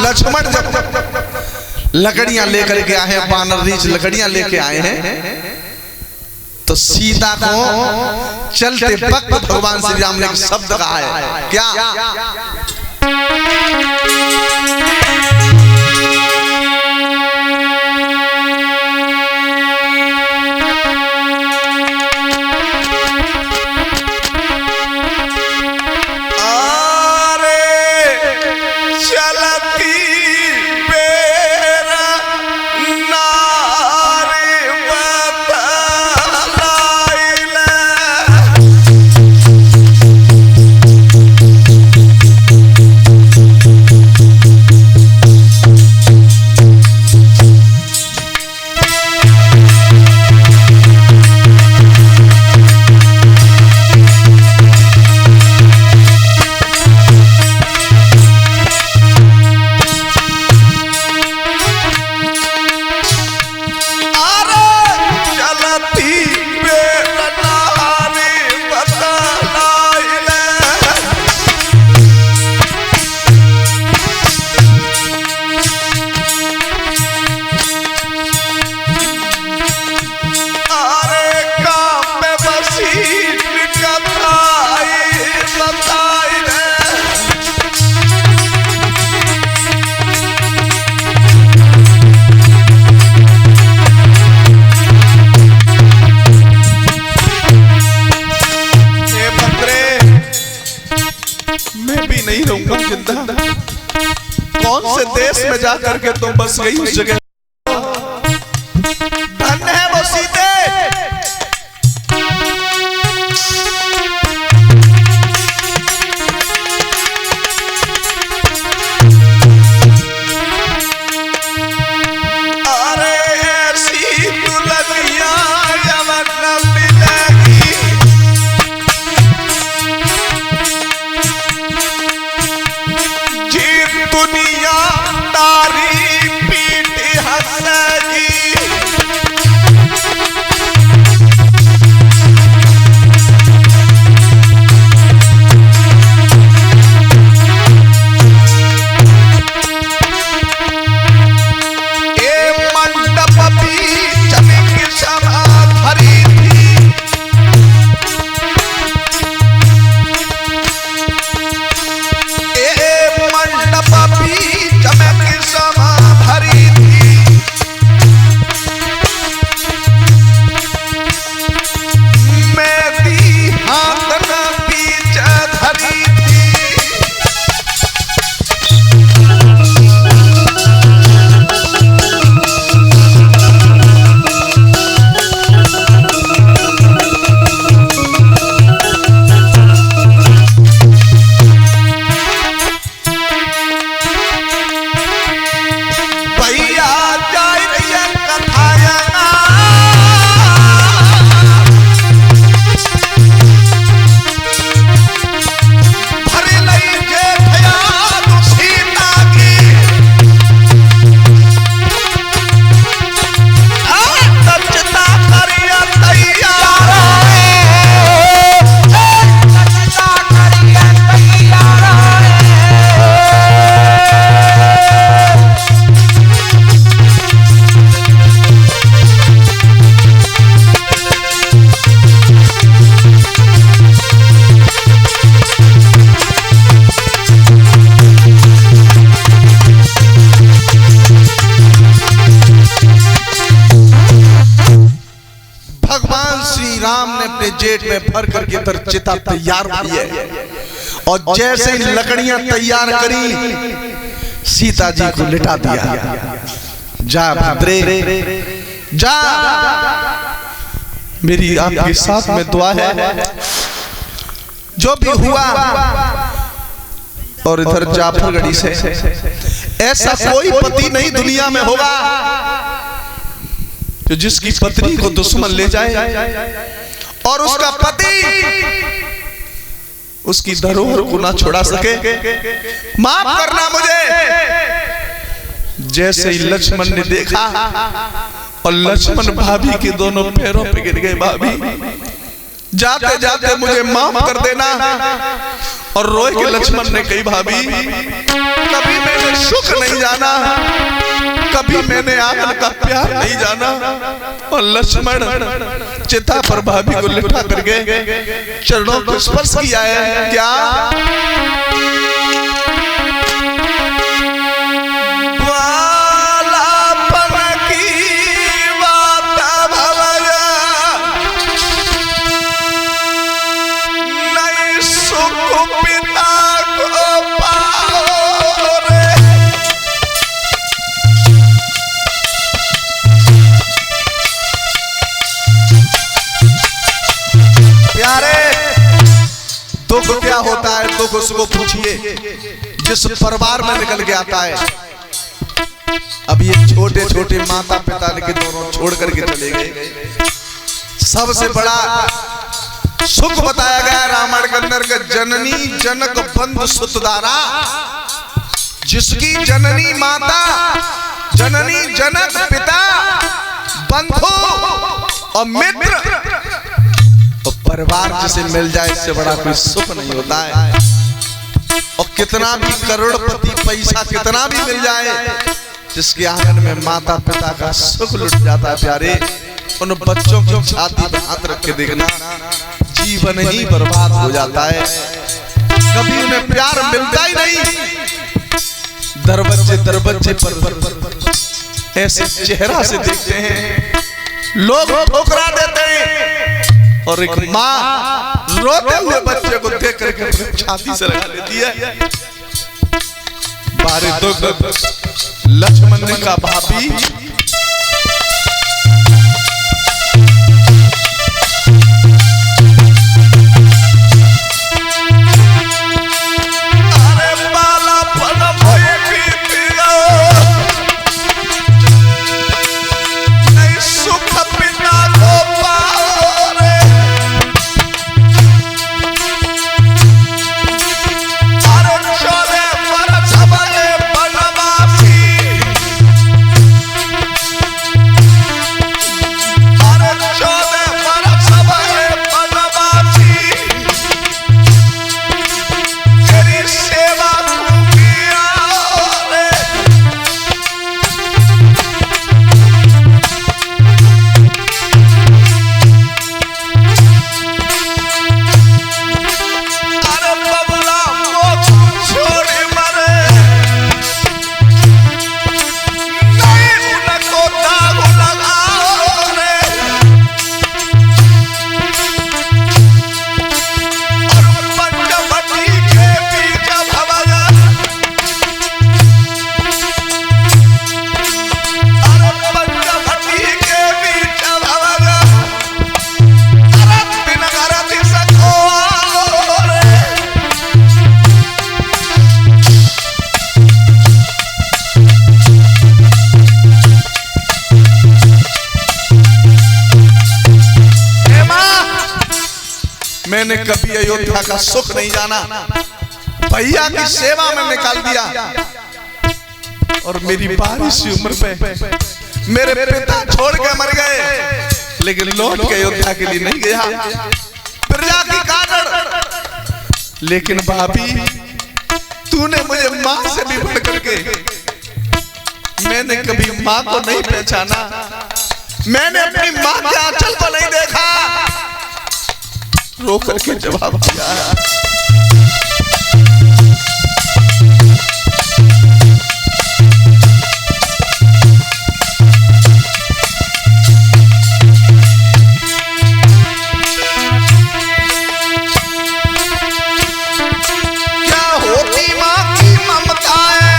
लक्ष्मण जब लकड़ियां लेकर के आए हैं, बानर रीछ लकड़ियां लेके आए हैं, तो सीता को चलते वक्त भगवान श्री राम ने एक शब्द कहा है, क्या? कौन से देश में जाकर के तुम बस गई उस जगह? धन्य है वो सीते। अरे ऐसी दुल्हनिया जब न मिलेगी, दुनिया तारी पीठ हंसेगी। ए मंडप भी चमक शमा भरी थी, चमक समा भरी थी, मैं दी हाथ न बीच धरी थी। अपने जेट में भर करके तर चिता तैयार की है, और जैसे ही लकड़ियां तैयार करी सीता जी को लिटा दिया। जा भद्रे जा, मेरी आपके साथ में दुआ है, जो भी हुआ। और इधर जाफरगढ़ी से ऐसा कोई पति नहीं दुनिया में होगा जो जिसकी पत्नी को दुश्मन ले जाए और उसका पति उसकी धरोहर को ना छोड़ा सके। माफ करना मुझे। जैसे ही लक्ष्मण ने देखा और लक्ष्मण भाभी के दोनों पैरों पे गिर गए, भाभी जाते जाते मुझे माफ कर देना। और रोए के लक्ष्मण ने कही, भाभी कभी मैंने सुख नहीं नहीं जाना, कभी मैंने आंगन का प्यार नहीं जाना। और लक्ष्मण चिता पर भाभी को लिटा करके चरणों को स्पर्श किया है। क्या दुख क्या होता है? दुख उसको पूछिए जिस परिवार में निकल के आता है। अब ये छोटे छोटे माता पिता के दोनों छोड़ करके चले गए। सबसे बड़ा सुख बताया गया रामायण के अंदर का जननी जनक बंधु सुतदारा, जिसकी जननी माता, जननी जनक पिता, बंधु और मित्र और परिवार जिसे मिल जाए, इससे बड़ा कोई सुख नहीं होता है। और कितना भी करोड़पति पैसा कितना भी मिल जाए, जिसके आंगन में माता पिता का सुख लुट जाता है प्यारे, उन बच्चों की छाती पे हाथ रख के देखना, जीवन ही बर्बाद हो जाता है। कभी उन्हें प्यार मिलता ही नहीं। दरवाजे दरवाजे पर ऐसे चेहरा से देखते हैं, लोग ठोकरा देते हैं। और एक माँ रोते हुए बच्चे को देख करके छाती से लगा लेती है। बारे दुख लक्ष्मण ने कहा, भाभी मैंने कभी अयोध्या का सुख नहीं जाना, भैया की सेवा में निकाल दिया। और मेरी बारिश की उम्र पे मेरे पिता छोड़ के मर गए, लेकिन लौट के अयोध्या के लिए नहीं गया प्रजा की कारण। लेकिन भाभी तूने मुझे माँ से भी बढ़ करके, मैंने कभी माँ को नहीं पहचाना, मैंने अपनी माँ के आंचल को नहीं देखा। रो करके जवाब दिया, क्या होती माँ की ममता है,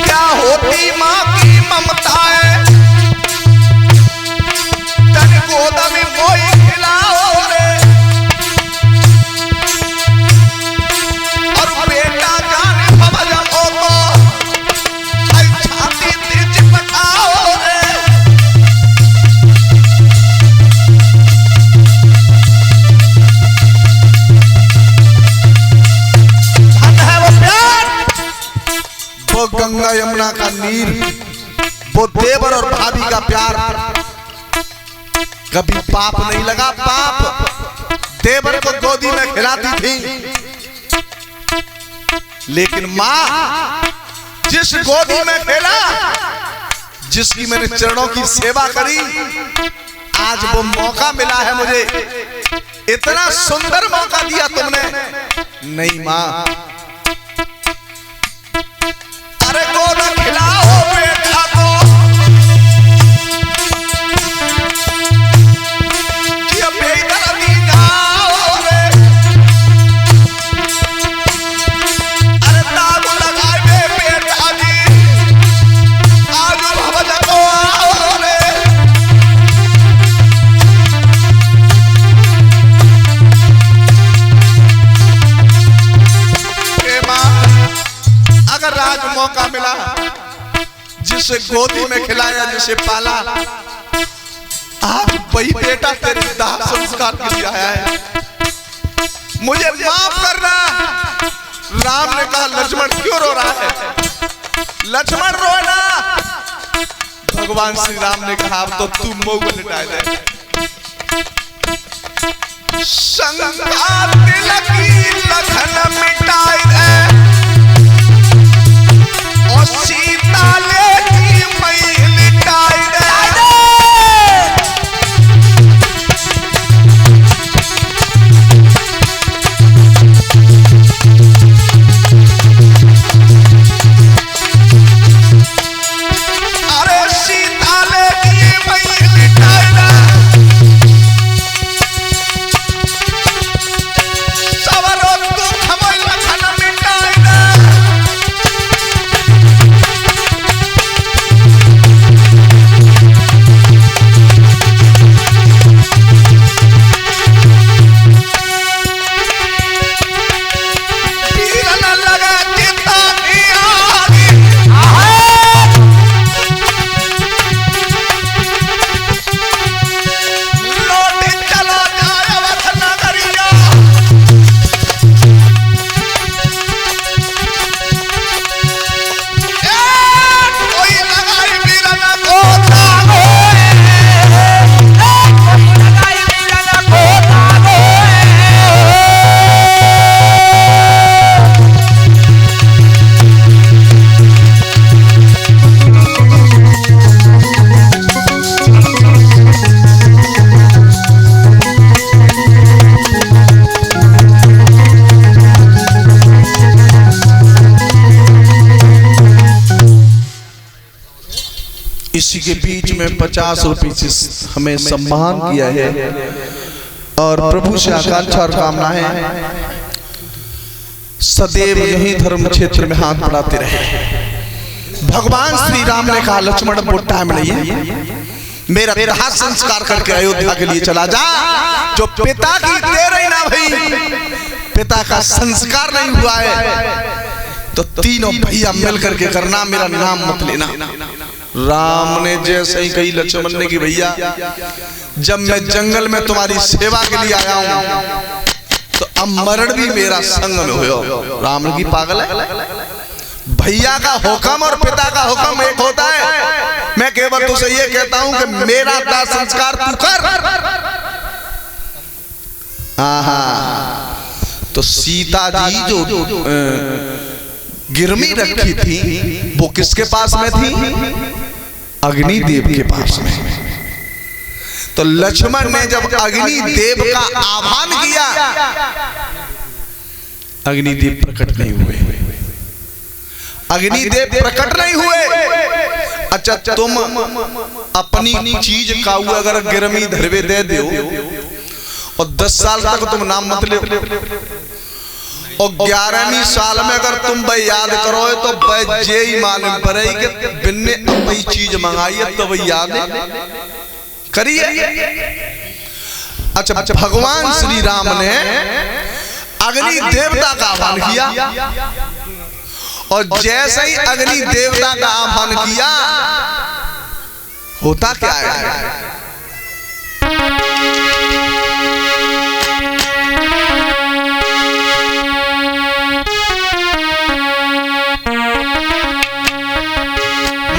क्या होती माँ की ममता है, तन गोद में कोई खिलाओ रे, और बेटा जाने भवजों को आई छाती तीज पटाओ रे। धन है वो प्यार, वो गंगा यमुना का नीर, वो देवर और भाभी का प्यार कभी पाप नहीं लगा। पाप देवर को गोदी में खिलाती थी, लेकिन माँ जिस गोदी में खेला, जिसकी मैंने चरणों की सेवा करी, आज वो मौका मिला है मुझे। इतना सुंदर मौका दिया तुमने। नहीं माँ, अरे गोद खिलाओ बेटा को, कि बेटा दी जाओ रे। अरे दादू लगाए बेटा जी, आज भवन को आओ रे। अगर आज मौका मिला, जिसे गोदी में खिलाया, जिसे पाला, आज वही बेटा तेरे दाह संस्कार के लिए आया है, मुझे माफ करना। राम ने कहा लक्ष्मण क्यों रो रहा है? लक्ष्मण रोना। भगवान श्री राम ने कहा अब तो तू मुंह लिटाए दे। संगार तिलकी लखन मिटाए दे, और सीता लेकी मई लिटाई दे। अरे सीता लेकी मई लिटाई दे, सवरो दुख मई लखन मिटाई दे। इसी के बीच में 50 रुपये से हमें सम्मान किया है, और प्रभु से आकांक्षा और कामना है सदैव यही धर्म क्षेत्र में हाथ बढ़ाते रहे। भगवान श्री राम ने कहा लक्ष्मण बहुत टाइम नहीं है, मेरा दाह संस्कार करके अयोध्या के लिए चला जा। जो पिता की दे रही ना भाई, पिता का संस्कार नहीं हुआ है तो तीनों भैया मिल करके करना, मेरा नाम मत लेना। राम ने जैसे ही कही लक्ष्मण ने कि भैया जब मैं जंगल में तुम्हारी सेवा के लिए आया हूं तो अब मरण भी मेरा संग में हो। राम की पागल है, भैया का हुक्म और पिता का हुक्म एक होता है। मैं केवल तुझसे ये कहता हूं कि मेरा दाह संस्कार तू कर। तो सीता जी जो गिरमी रखी थी वो किसके पास में थी? अग्निदेव के पास में। तो लक्ष्मण ने जब अग्निदेव का आह्वान किया, अग्निदेव प्रकट नहीं हुए। अग्निदेव प्रकट नहीं हुए। अच्छा तुम अपनी चीज का अगर गिरमी धरवे दे दो और 10 साल तक तुम नाम मत ले, और 11वीं साल में अगर तुम भाई याद करो तो भाई जे ही मालूम पड़े कि बिन्ने अपनी चीज मंगाई है तो भाई याद करिए। अच्छा भगवान श्री राम ने अग्नि देवता का आह्वान किया, और जैसे ही अग्नि देवता का आह्वान किया होता क्या है?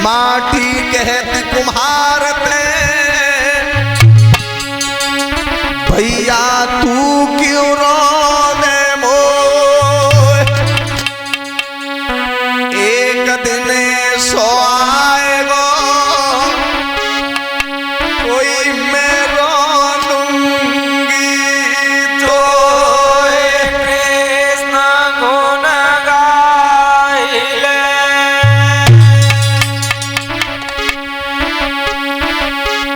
माटी कहती कुम्हार ते भैया तू क्यों रो दे मोए। दिन सो आएगो कोई मैं रो दूंगी तो कृष्ण गुण गाइले।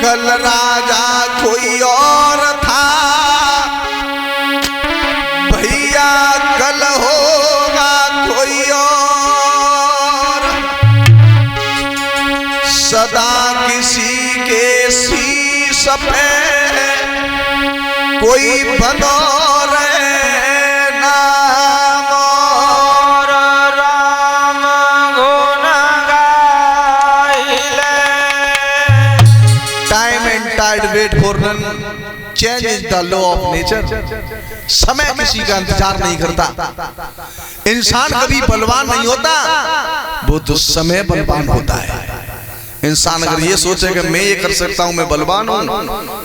कल राजा कोई और था भैया कल होगा कोई और। सदा किसी के शीश पे कोई बदौर नाम और राम गुण गाइले। Time and tide wait for none, change is the law of nature. समय किसी का इंतजार नहीं करता। इंसान कभी बलवान नहीं होता, वो तो समय बलवान होता है। इंसान अगर ये सोचे कि मैं ये कर सकता हूं, मैं बलवान हूं,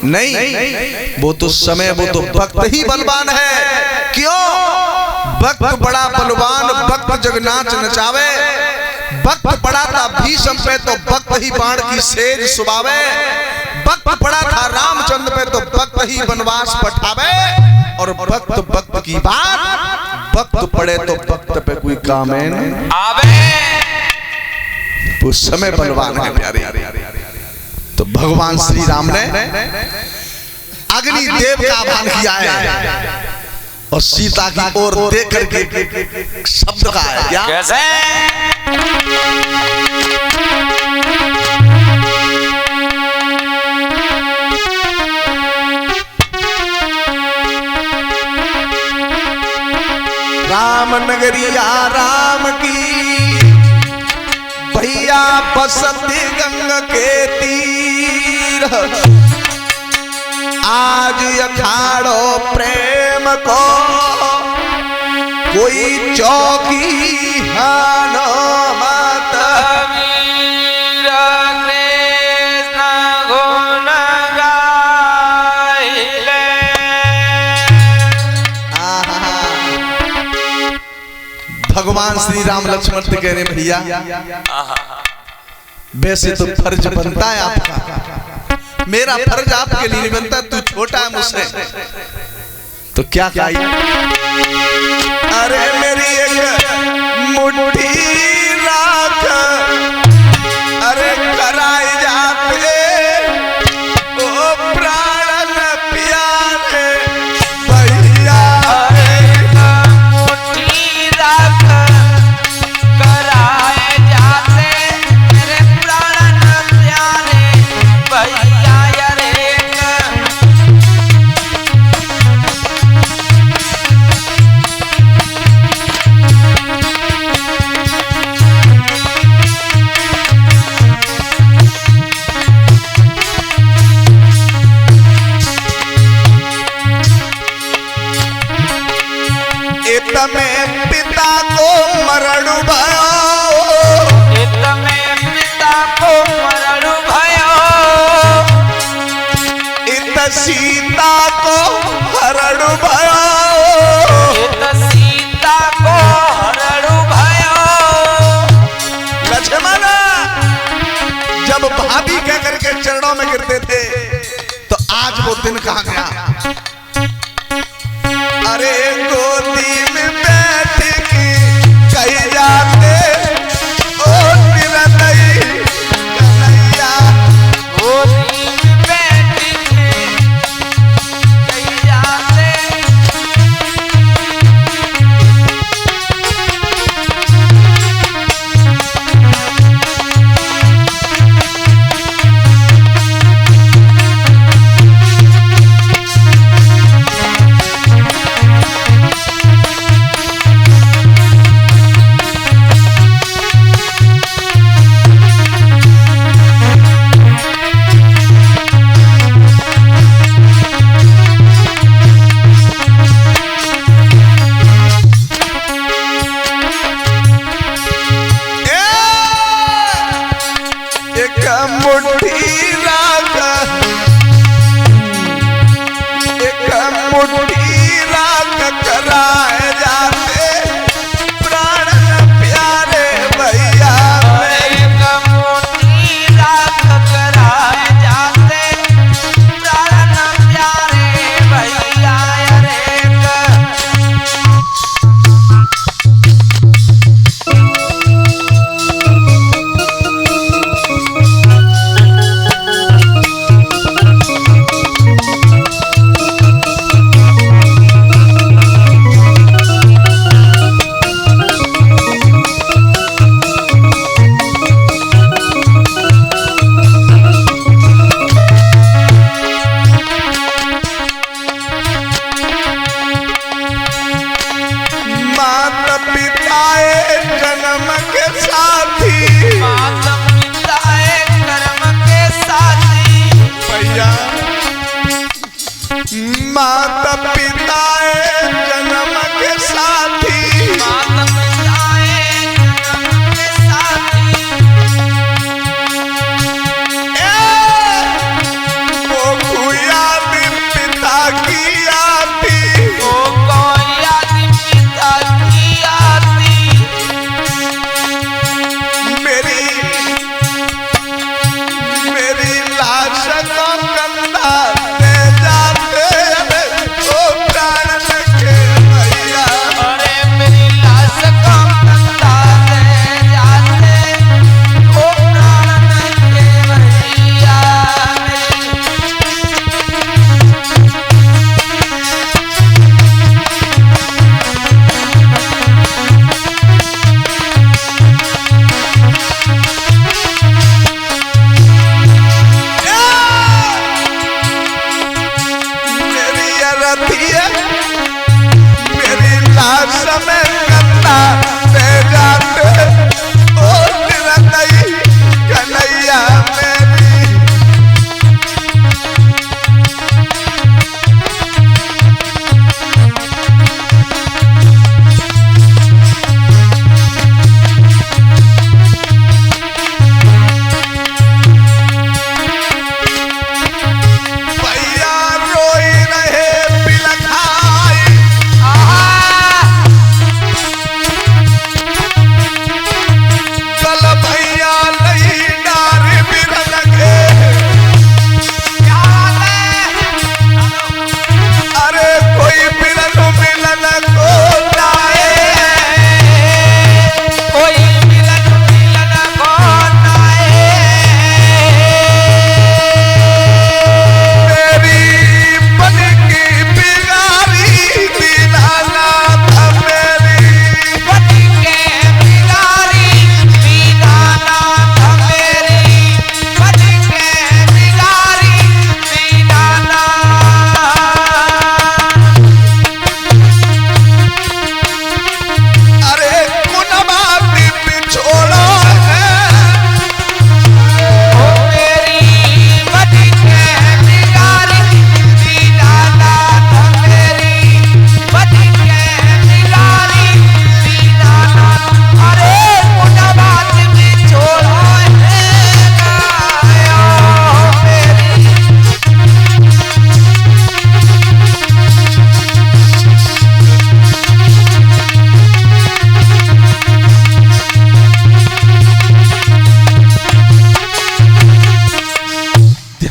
नहीं, वो तो समय, वो तो वक्त ही बलवान है। क्यों? वक्त बड़ा बलवान, वक्त जगन्नाथ नचावे। वक्त पड़ा था भीष्म पे तो वक्त ही बाण की सेज सुबावे। वक्त पड़ा था रामचंद्र पे तो वक्त ही वनवास पठावे। और वक्त की बात, वक्त पड़े तो वक्त पे कोई काम है आवे। वो समय बलवान है प्यारे। तो भगवान श्री राम ने अग्नि देव का आह्वान किया है और सीता की ओर देख करके शब्द का है क्या? कैसे? राम नगरिया राम की भैया बसती गंग के तीर। आज अखाड़ो प्रेम को कोई चौकी हानो मत। वीर कृष्ण गुण गाइले। भगवान श्री राम लक्ष्मण से कह रहे भैया, वैसे तो फर्ज बनता है आपका, मेरा फर्ज आपके लिए नहीं बनता। तू छोटा है मुझसे, तो क्या चाहिए? अरे मेरी एक मुट्ठी राख, अरे कराई जाते ओ प्राण प्यारे भैया। मुट्ठी राख कराए जाते मेरे प्राण प्यारे भैया। रे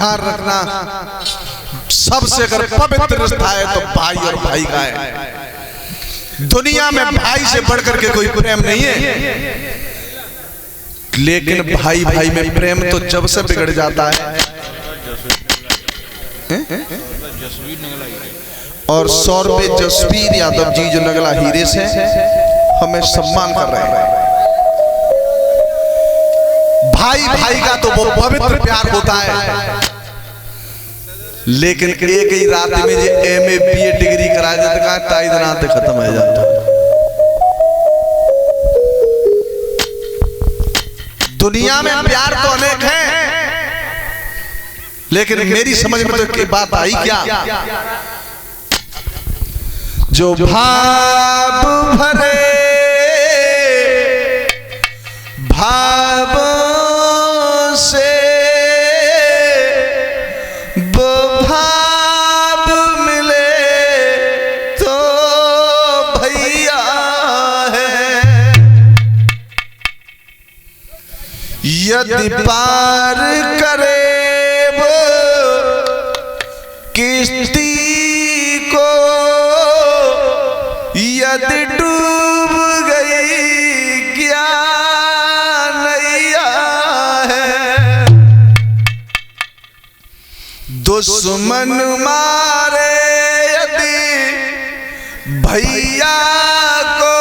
ध्यान रखना, सबसे अगर पवित्र रिश्ता है तो भाई और भाई का है। दुनिया में भाई से बढ़कर के कोई प्रेम नहीं है, लेकिन भाई भाई में प्रेम तो जब से बिगड़ जाता है। और 100 रुपए जसवीर यादव जी जो नगला हीरे से हमें सम्मान कर रहे हैं। भाई भाई का तो वो पवित्र प्यार होता है, लेकिन एक ही रात में जो MA BA डिग्री करा देते का ताई दिन खत्म हो जाता है। दुनिया में प्यार तो अनेक है, लेकिन मेरी समझ में तो एक बात आई क्या, जो भाव भरे भावों से वो भाव मिले तो भैया है। यदि पार करे वो किश्ती को, यदि डूब गई क्या नैया है। दुश्मन मारे यदि भैया को,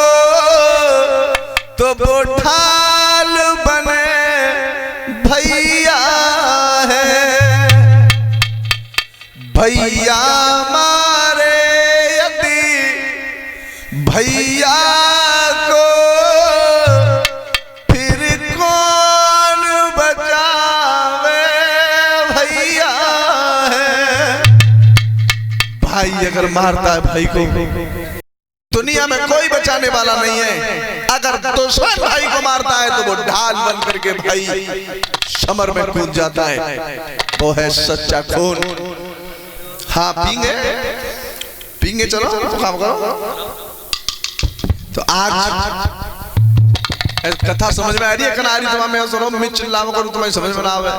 तो वो ढाल बने भैया है। भैया मारे यदि भैया को, फिर कौन बचावे भैया है। भाई अगर मारता है भाई को, दुनिया में कोई बचाने वाला नहीं है। अगर दुश्मन भाई को मारता है तो वो ढाल बन करके भाई समर में कूद जाता है। वो है सच्चा खून। हाँ पींगे पींगे, चलो तो काम करो। तो आज कथा समझ में आ रही है? कनारी तुम्हारा मैं सुनो, मैं चिल्लावा करूं तुम्हें समझ में ना आवे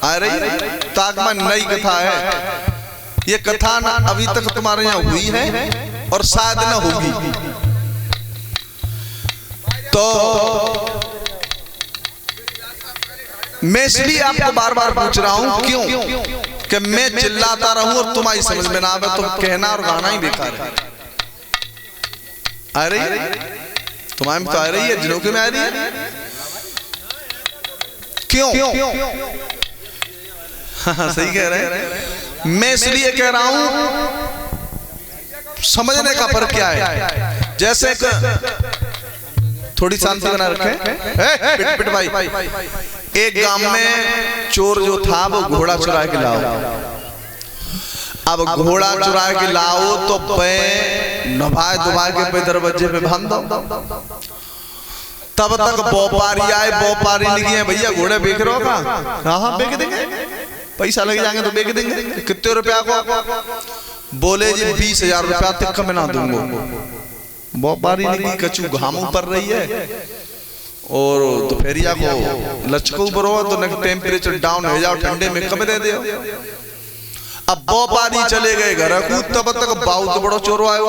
आ रही है? ताकमा नई कथा है ये। कथा ना अभी तक तुम्हारे यहाँ हुई है और शायद ना होगी। तो मैं इसलिए आपको बार बार पूछ रहा हूं, क्यों कि मैं चिल्लाता रहूं और तुम्हारी समझ में ना आवे तो कहना और गाना ही बेकार है। आ रही है तुम्हारे में तो आ रही है, जिनों में आ रही है। क्यों? हाँ सही कह रहे हैं। मैं इसलिए कह रहा हूं, समझने का फर्क क्या है। जैसे थोड़ी शांति बना रखे पिट पिट भाई। एक गांव में चोर जो था वो घोड़ा चुरा के लाओ। अब घोड़ा चुरा के लाओ तो पे नभाए दुभाए के पे दरवाजे पे बांध दो। तब तक व्यापारी आए, व्यापारी लिखी है भैया घोड़े बेच रहे हो का? हाँ बेच देंगे, पैसा लग जाएंगे तो बेच देंगे। कितने रुपया को? बोले जी 20,000 रुपया तक का मैं ना दूंगा। व्यापारी लिखी कचू घामू पर रही है और दोपहरिया को लचको बरो तो टेम्परेचर डाउन हो जाओ, ठंडे में कम दे दो। अब व्यापारी चले गए घर को, तब तक बहुत बड़ो चोरो आयो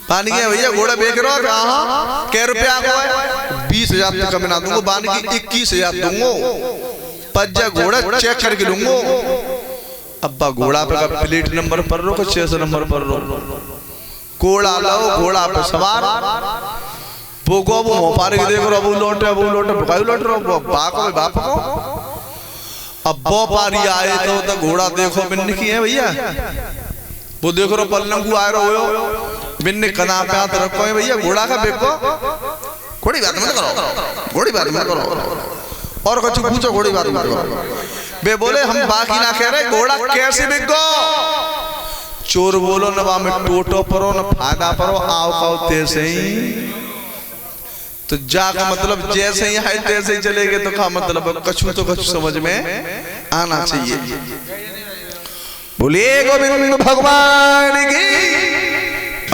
पानी गया भैया घोड़ा बेच रहा हो कहा कै रुपया को है? 20,000 तक मैं ना दूंगा, बान की 21,000 दूंगा। पज्जा घोड़ा चेक करके लूंगा। अब्बा घोड़ा पे प्लेट नंबर पर रो, 600 नंबर पर रो। घोड़ा लो, घोड़ा पे सवार वो व्यापारी के देख रहा अबू लौटे भुकाई लौट रहा बाप को। अब व्यापारी आए तो घोड़ा देखो बिन्ने की है भैया, वो देखो रो पल्लंगू आ रहा हो बिन्ने कना पे हाथ रखो है भैया घोड़ा का बेको। घोड़ी बात मत करो, घोड़ी बात मत करो और कुछ पूछो, घोड़ी बात मत करो। बे बोले हम बाकी ना कह रहे, घोड़ा कैसे बिको? चोर बोलो नवा में टोटो परो न फायदा परो, आओ खाओ तैसे ही। तो जाका मतलब जैसे ही है तैसे ही चले गए। तो का मतलब कछु तो कछु समझ में आना चाहिए। बोलिए गोविंद भगवान की।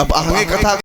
अब आगे कथा